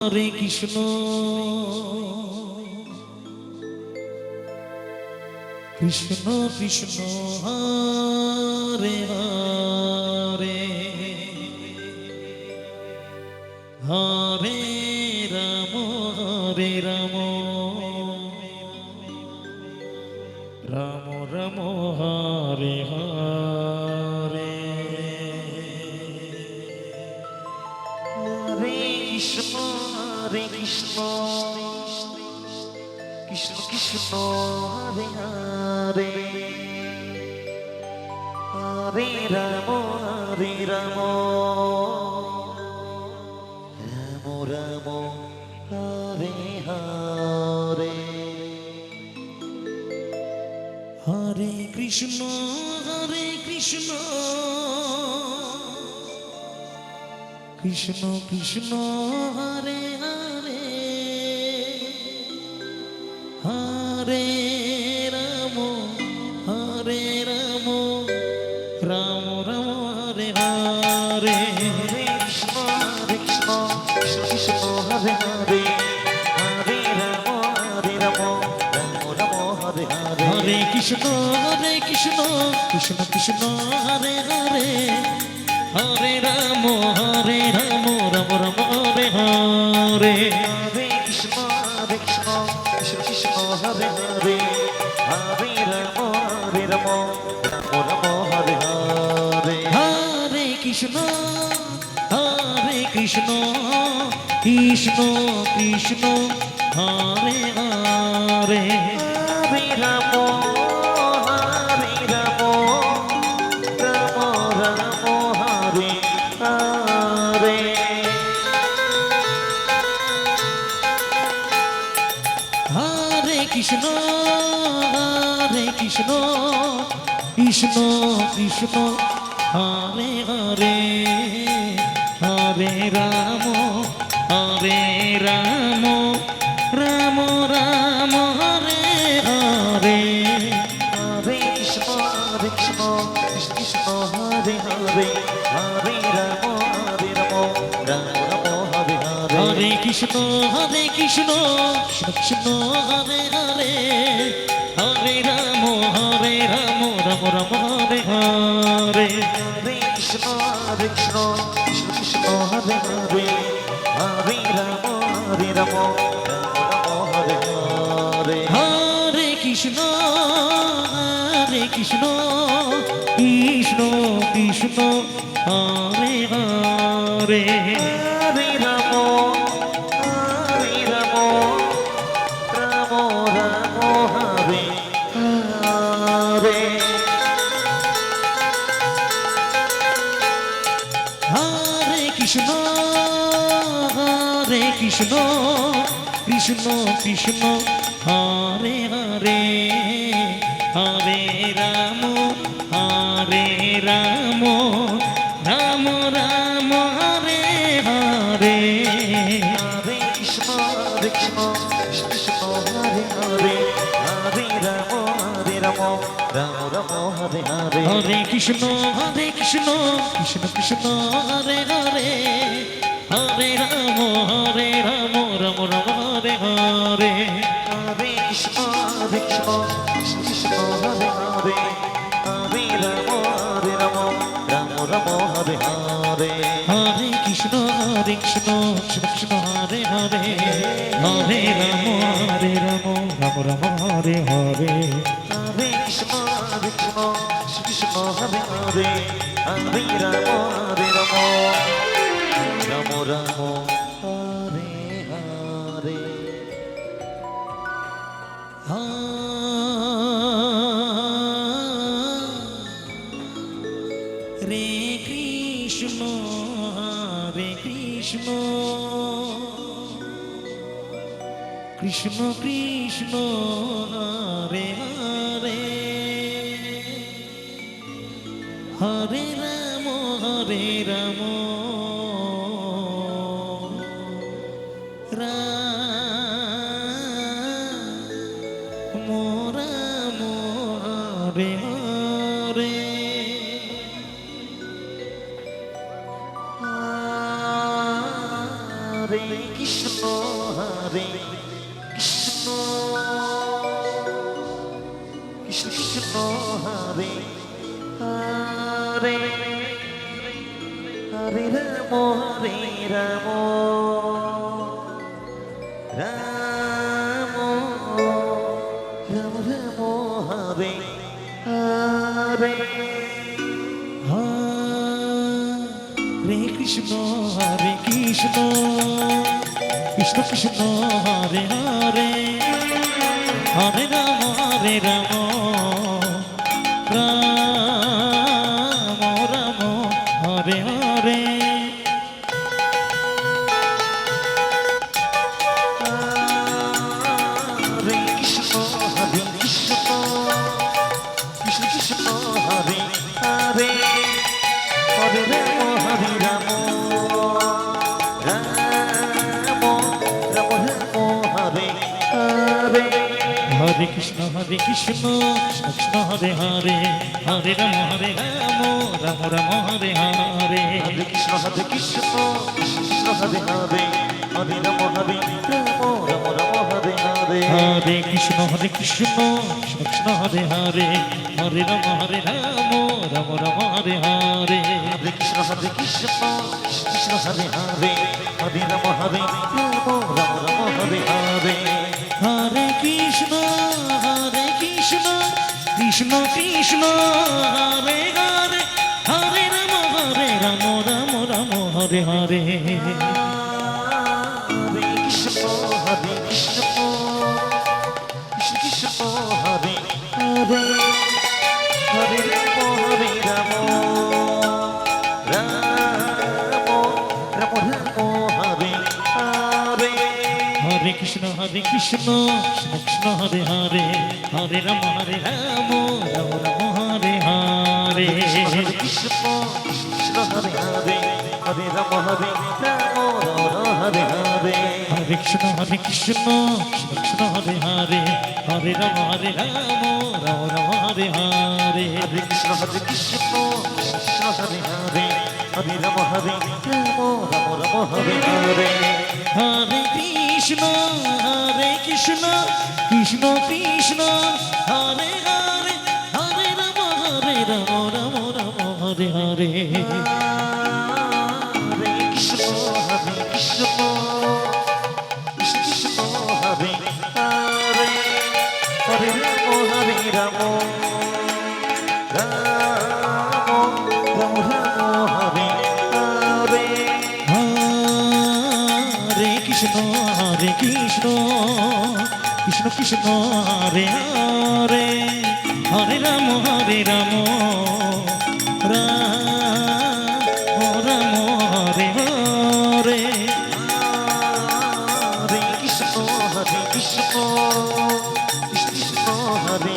Hare Krishna Krishna Krishna Hare Hare Hare Ram Ram Ram Hare Hare Hare Krishna Krishna Krishna Hare Hare Hare Ram Ram Ram Hare Hare Hare Krishna Krishna Krishna Hare Hare Hare Ram Ram Ram Hare Hare Hare Krishna Krishna Krishna Hare Hare Hare Ram Ram Ram Hare Hare Hare Krishna Krishna Krishna Hare Hare Hare Ram Ram Ram Hare Hare Hare Krishna Krishna Krishna Hare Hare Hare Ram Ram Ram Hare Hare Hare Krishna Krishna Krishna Hare Hare Hare Ram Krishna Krishna Krishna Krishna Hare Hare Hare Ram Ram Ram Ram Hare Hare Hare Krishna Krishna Krishna Hare Hare Hare Ram Ram Ram Hare Hare Hare Krishna Krishna Krishna Hare Hare Hare Ram Ram Ram Hare Hare Hare Krishna Krishna Krishna Hare Hare Hare Ram Ram Hare Hare Hare Krishna Krishna Krishna Hare Hare Hare Ram Krishna Krishna Krishna Hare Hare Hare Ram Ram Ram Ram Hare Hare Hare Krishna Krishna Krishna Hare Hare Hare Ram Ram Ram Hare Hare Hare Krishna Krishna Krishna Hare Hare Hare Ram Ram Ram Hare Hare Hare Krishna Krishna Krishna Hare Hare Hare Ram Ram Ram Hare Hare Hare Krishna Krishna Krishna Hare Hare Hare Ram Ram Ram Hare Hare Hare Krishna Krishna Krishna Hare Hare Hare Ram Ram Ram Hare Hare Hare Krishna Krishna Krishna Hare Hare Hare Ram Ram Ram Hare Hare Hare Krishna Hare Krishna Krishna Krishna Hare Hare Hare Ram Ram Ram Ram Ram Hare Hare Hare Krishna Krishna Krishna Krishna Hare Hare Hare Ram Ram Ram Hare Hare Hare Krishna Krishna Krishna Krishna Hare Hare Hare Ram Ram Ram Ram Ram Hare Hare Hare Krishna Krishna Krishna Hare Hare Hare Ram Ram Ram Hare Hare Hare Krishna Krishna Krishna Hare Hare Hare Ram Ram Ram Ram Hare Hare Hare Krishna Krishna Krishna Hare Hare Hare Ram Ram Ram Hare Hare Hare Krishna Krishna Krishna Hare Hare Hare Ram Ram Ram Hare Hare Hare Krishna Krishna Krishna Hare Hare Hare Ram Ram Ram Hare Hare Hare Krishna Krishna Krishna Krishna Hare Hare Hare Ram Ram Ram Ram Hare Hare Hare Krishna Krishna Krishna Hare Hare Hare Ram Ram Ram Hare Hare Krishna Krishna Hare Hare Hare Ram Ram Hare Hare Hare Krishna Krishna Krishna Hare Hare Hare Ram Ram Ram Hare Hare Hare Krishna Krishna Krishna Hare Hare Hare Ram Ram Ram Hare Hare Hare Krishna Krishna Krishna Krishna Hare Hare Hare Ram Ram Ram Hare Hare Hare Krishna Krishna Krishna Krishna Hare Hare Hare Ram Ram Ram Ram Ram Hare Hare Hare Krishna Krishna Krishna Krishna Hare Hare Hare Ram Ram Ram Hare Hare Hare Krishna Krishna Krishna Krishna Hare